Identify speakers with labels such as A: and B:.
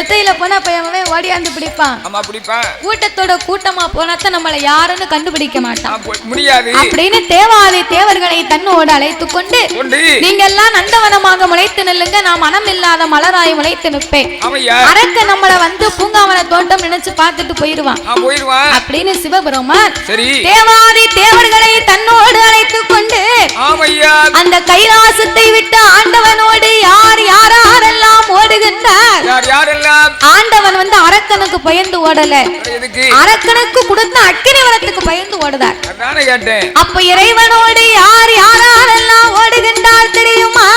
A: ஒத்தையில போனா பையன் ஓடியாந்து பிடிப்பான்.
B: ஆமா பிடிப்பான்.
A: கூட்டத்தோட கூட்டமா போனாத்தான் நம்மள யாருன்னு கண்டுபிடிக்க மாட்டான்.
B: முடியாது
A: அப்படின்னு தேவாதி தேவர்களை தன்னோடு அழைத்து கொண்டு நீங்க எல்லாம் நந்தவனமாக முளைத்து நில்லுங்க, நான் மனம் இல்லாத மலராய் முளைத்து நிற்பேன். அரக்க நம்மள வந்து பூங்காவன தோட்டம் நினைச்சு பார்த்துட்டு போயிருவான். அப்படின்னு சிவபெருமான் தேவாதி தேவர்களை தன்னோடு அழைத்து கொண்டு அந்த கைலாசத்தை விட்டு ஆண்டவனோடு யார் யாரெல்லாம் ஓடுகின்றார். ஆண்டவன் வந்து அரக்கனுக்கு பயந்து ஓடல, அரக்கனுக்கு கொடுத்த அக்கினிவனத்துக்கு பயந்து ஓடுதார். அப்ப இறைவனோடு யார் யாரெல்லாம் ஓடுகின்றார் தெரியுமா?